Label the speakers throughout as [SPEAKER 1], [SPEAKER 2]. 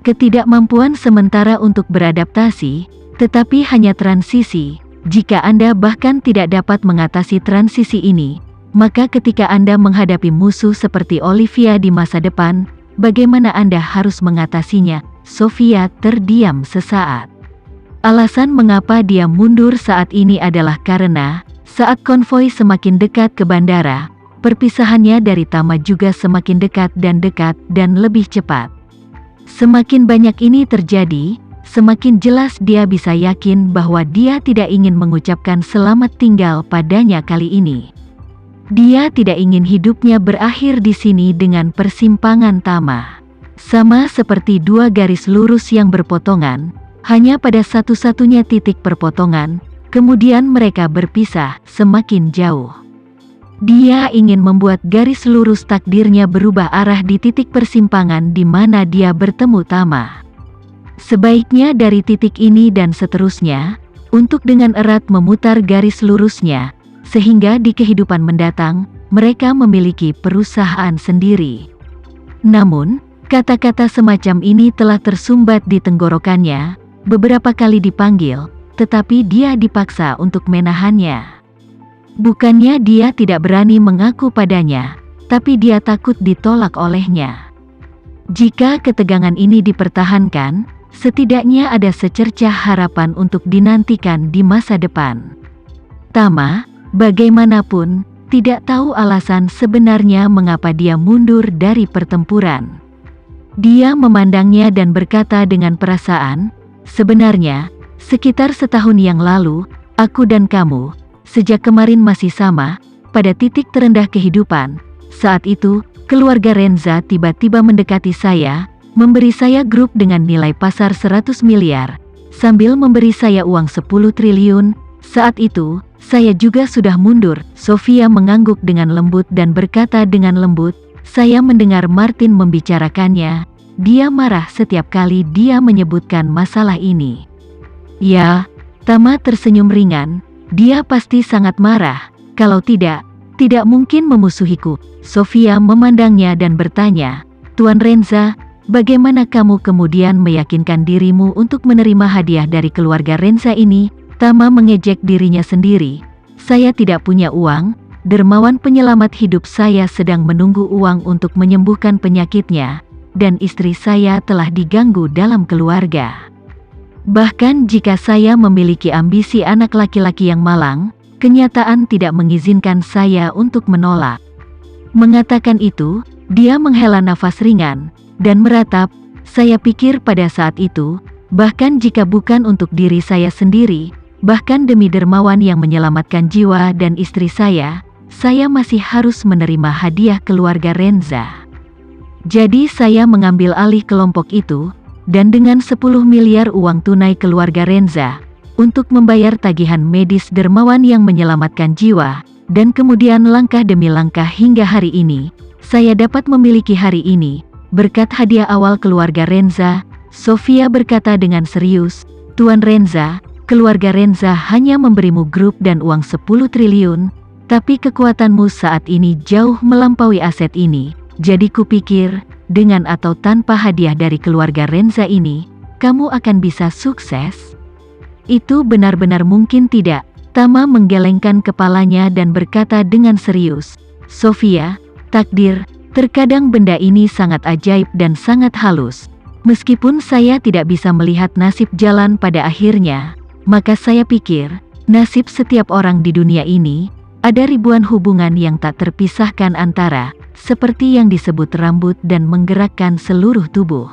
[SPEAKER 1] Ketidakmampuan sementara untuk beradaptasi, tetapi hanya transisi. Jika Anda bahkan tidak dapat mengatasi transisi ini, maka ketika Anda menghadapi musuh seperti Olivia di masa depan, bagaimana Anda harus mengatasinya? Sofia terdiam sesaat. Alasan mengapa dia mundur saat ini adalah karena, saat konvoi semakin dekat ke bandara, perpisahannya dari Tama juga semakin dekat dan lebih cepat. Semakin banyak ini terjadi, semakin jelas dia bisa yakin bahwa dia tidak ingin mengucapkan selamat tinggal padanya kali ini. Dia tidak ingin hidupnya berakhir di sini dengan persimpangan Tama. Sama seperti dua garis lurus yang berpotongan, hanya pada satu-satunya titik perpotongan, kemudian mereka berpisah semakin jauh. Dia ingin membuat garis lurus takdirnya berubah arah di titik persimpangan di mana dia bertemu Tama. Sebaiknya dari titik ini dan seterusnya, untuk dengan erat memutar garis lurusnya, sehingga di kehidupan mendatang, mereka memiliki perusahaan sendiri. Namun, kata-kata semacam ini telah tersumbat di tenggorokannya, beberapa kali dipanggil, tetapi dia dipaksa untuk menahannya. Bukannya dia tidak berani mengaku padanya, tapi dia takut ditolak olehnya. Jika ketegangan ini dipertahankan, setidaknya ada secercah harapan untuk dinantikan di masa depan. Tama, bagaimanapun, tidak tahu alasan sebenarnya mengapa dia mundur dari pertempuran. Dia memandangnya dan berkata dengan perasaan, "Sebenarnya, sekitar setahun yang lalu, aku dan kamu, sejak kemarin masih sama, pada titik terendah kehidupan. Saat itu, keluarga Renza tiba-tiba mendekati saya, memberi saya grup dengan nilai pasar 100 miliar, sambil memberi saya uang 10 triliun. Saat itu, saya juga sudah mundur." Sofia mengangguk dengan lembut dan berkata dengan lembut, "Saya mendengar Martin membicarakannya. Dia marah setiap kali dia menyebutkan masalah ini." "Ya," Tama tersenyum ringan, "dia pasti sangat marah. Kalau tidak mungkin memusuhiku." Sofia memandangnya dan bertanya, "Tuan Renza, bagaimana kamu kemudian meyakinkan dirimu untuk menerima hadiah dari keluarga Renza ini?" Tama mengejek dirinya sendiri. "Saya tidak punya uang, dermawan penyelamat hidup saya sedang menunggu uang untuk menyembuhkan penyakitnya, dan istri saya telah diganggu dalam keluarga. Bahkan jika saya memiliki ambisi anak laki-laki yang malang, kenyataan tidak mengizinkan saya untuk menolak." Mengatakan itu, dia menghela nafas ringan, dan meratap, "Saya pikir pada saat itu, bahkan jika bukan untuk diri saya sendiri, bahkan demi dermawan yang menyelamatkan jiwa dan istri saya masih harus menerima hadiah keluarga Renza. Jadi saya mengambil alih kelompok itu, dan dengan 10 miliar uang tunai keluarga Renza, untuk membayar tagihan medis dermawan yang menyelamatkan jiwa, dan kemudian langkah demi langkah hingga hari ini, saya dapat memiliki hari ini, berkat hadiah awal keluarga Renza." Sofia berkata dengan serius, "Tuan Renza, keluarga Renza hanya memberimu grup dan uang 10 triliun, tapi kekuatanmu saat ini jauh melampaui aset ini. Jadi kupikir, dengan atau tanpa hadiah dari keluarga Renza ini, kamu akan bisa sukses." "Itu benar-benar mungkin tidak." Tama menggelengkan kepalanya dan berkata dengan serius, "Sofia, takdir, terkadang benda ini sangat ajaib dan sangat halus. Meskipun saya tidak bisa melihat nasib jalan pada akhirnya, maka saya pikir, nasib setiap orang di dunia ini, ada ribuan hubungan yang tak terpisahkan antara, seperti yang disebut rambut dan menggerakkan seluruh tubuh.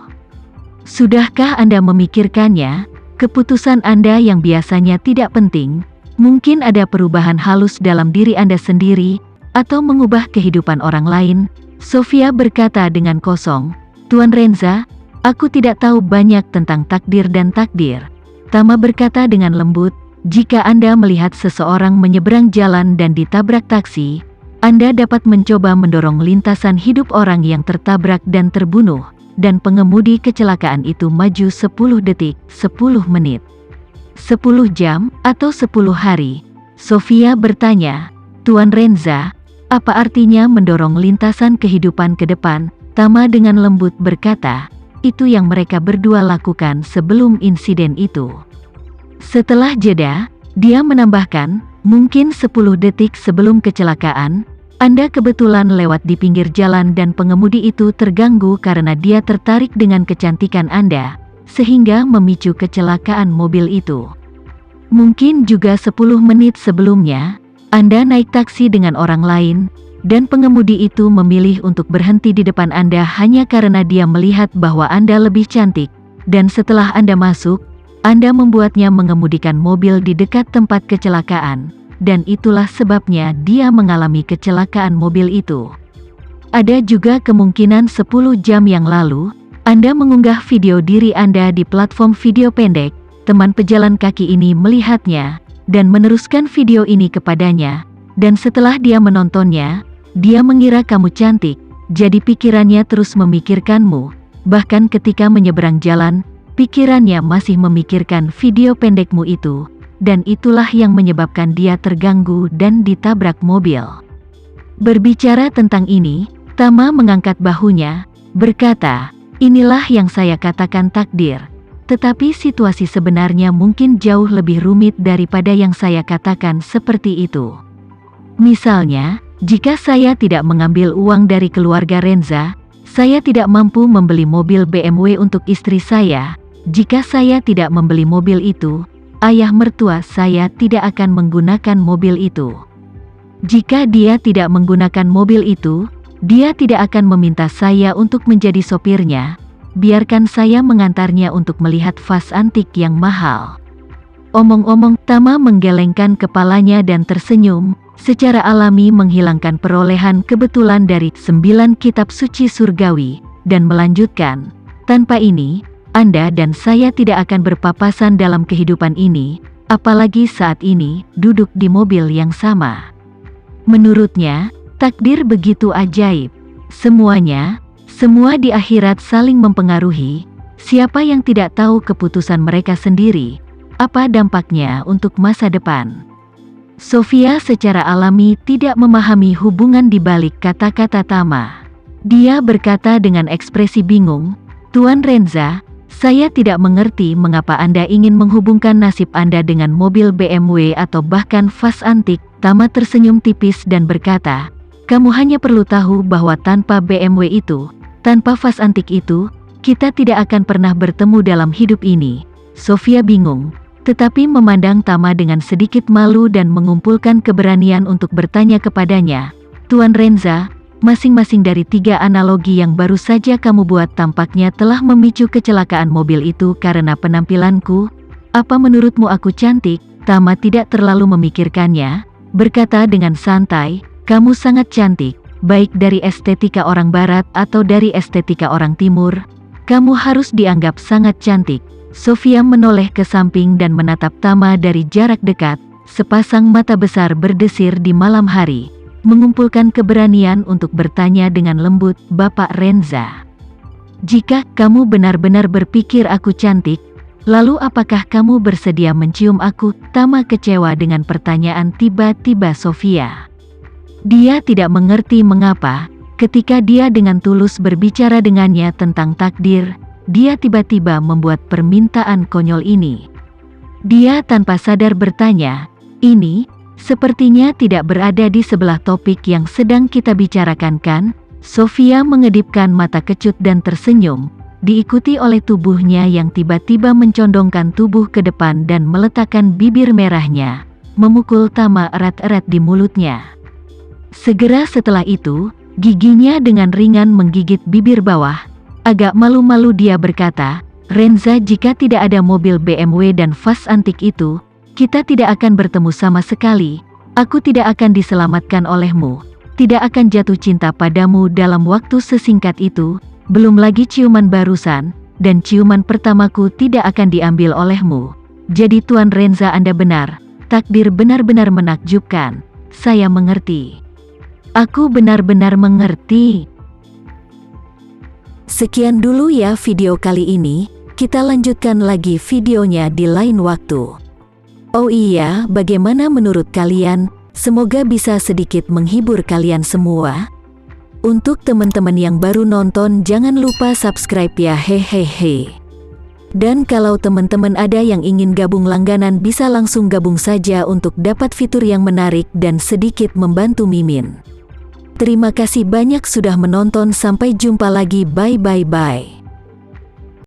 [SPEAKER 1] Sudahkah Anda memikirkannya? Keputusan Anda yang biasanya tidak penting, mungkin ada perubahan halus dalam diri Anda sendiri, atau mengubah kehidupan orang lain." Sofia berkata dengan kosong, "Tuan Renza, aku tidak tahu banyak tentang takdir dan takdir." Tama berkata dengan lembut, "Jika Anda melihat seseorang menyeberang jalan dan ditabrak taksi, Anda dapat mencoba mendorong lintasan hidup orang yang tertabrak dan terbunuh, dan pengemudi kecelakaan itu maju 10 detik, 10 menit, 10 jam, atau 10 hari." Sofia bertanya, "Tuan Renza, apa artinya mendorong lintasan kehidupan ke depan?" Tama dengan lembut berkata, itu yang mereka berdua lakukan sebelum insiden itu. Setelah jeda, dia menambahkan, mungkin 10 detik sebelum kecelakaan, Anda kebetulan lewat di pinggir jalan dan pengemudi itu terganggu karena dia tertarik dengan kecantikan Anda, sehingga memicu kecelakaan mobil itu. Mungkin juga 10 menit sebelumnya, Anda naik taksi dengan orang lain, dan pengemudi itu memilih untuk berhenti di depan Anda hanya karena dia melihat bahwa Anda lebih cantik, dan setelah Anda masuk, Anda membuatnya mengemudikan mobil di dekat tempat kecelakaan, dan itulah sebabnya dia mengalami kecelakaan mobil itu. Ada juga kemungkinan 10 jam yang lalu, Anda mengunggah video diri Anda di platform video pendek, teman pejalan kaki ini melihatnya, dan meneruskan video ini kepadanya, dan setelah dia menontonnya, dia mengira kamu cantik, jadi pikirannya terus memikirkanmu, bahkan ketika menyeberang jalan, pikirannya masih memikirkan video pendekmu itu, dan itulah yang menyebabkan dia terganggu dan ditabrak mobil. Berbicara tentang ini, Tama mengangkat bahunya, berkata, inilah yang saya katakan takdir, tetapi situasi sebenarnya mungkin jauh lebih rumit daripada yang saya katakan seperti itu. Misalnya, jika saya tidak mengambil uang dari keluarga Renza, saya tidak mampu membeli mobil BMW untuk istri saya. Jika saya tidak membeli mobil itu, ayah mertua saya tidak akan menggunakan mobil itu. Jika dia tidak menggunakan mobil itu, dia tidak akan meminta saya untuk menjadi sopirnya. Biarkan saya mengantarnya untuk melihat vas antik yang mahal. Omong-omong, Tama menggelengkan kepalanya dan tersenyum, secara alami menghilangkan perolehan kebetulan dari 9 kitab suci surgawi, dan melanjutkan, tanpa ini, Anda dan saya tidak akan berpapasan dalam kehidupan ini, apalagi saat ini, duduk di mobil yang sama. Menurutnya, takdir begitu ajaib. Semua di akhirat saling mempengaruhi, siapa yang tidak tahu keputusan mereka sendiri, apa dampaknya untuk masa depan. Sofia secara alami tidak memahami hubungan di balik kata-kata Tama. Dia berkata dengan ekspresi bingung, Tuan Renza, saya tidak mengerti mengapa Anda ingin menghubungkan nasib Anda dengan mobil BMW atau bahkan vas antik. Tama tersenyum tipis dan berkata, kamu hanya perlu tahu bahwa tanpa BMW itu, tanpa vas antik itu, kita tidak akan pernah bertemu dalam hidup ini. Sofia bingung, tetapi memandang Tama dengan sedikit malu dan mengumpulkan keberanian untuk bertanya kepadanya, Tuan Renza, masing-masing dari 3 analogi yang baru saja kamu buat tampaknya telah memicu kecelakaan mobil itu karena penampilanku. Apa menurutmu aku cantik? Tama tidak terlalu memikirkannya, berkata dengan santai, kamu sangat cantik, baik dari estetika orang barat atau dari estetika orang timur, kamu harus dianggap sangat cantik. Sofia menoleh ke samping dan menatap Tama dari jarak dekat, sepasang mata besar berdesir di malam hari, mengumpulkan keberanian untuk bertanya dengan lembut, Bapak Renza. Jika kamu benar-benar berpikir aku cantik, lalu apakah kamu bersedia mencium aku? Tama kecewa dengan pertanyaan tiba-tiba Sofia. Dia tidak mengerti mengapa, ketika dia dengan tulus berbicara dengannya tentang takdir, dia tiba-tiba membuat permintaan konyol ini. Dia tanpa sadar bertanya, ini, sepertinya tidak berada di sebelah topik yang sedang kita bicarakan kan? Sofia mengedipkan mata kecut dan tersenyum, diikuti oleh tubuhnya yang tiba-tiba mencondongkan tubuh ke depan dan meletakkan bibir merahnya, memukul Tama erat-erat di mulutnya. Segera setelah itu, giginya dengan ringan menggigit bibir bawah. Agak malu-malu dia berkata, Renza, jika tidak ada mobil BMW dan vas antik itu, kita tidak akan bertemu sama sekali. Aku tidak akan diselamatkan olehmu, tidak akan jatuh cinta padamu dalam waktu sesingkat itu, belum lagi ciuman barusan, dan ciuman pertamaku tidak akan diambil olehmu. Jadi Tuan Renza, Anda benar, takdir benar-benar menakjubkan. Saya mengerti. Aku benar-benar mengerti. Sekian dulu ya video kali ini, kita lanjutkan lagi videonya di lain waktu. Oh iya, bagaimana menurut kalian? Semoga bisa sedikit menghibur kalian semua. Untuk teman-teman yang baru nonton, jangan lupa subscribe ya, hehehe. Dan kalau teman-teman ada yang ingin gabung langganan, bisa langsung gabung saja untuk dapat fitur yang menarik dan sedikit membantu Mimin. Terima kasih banyak sudah menonton, sampai jumpa lagi, bye.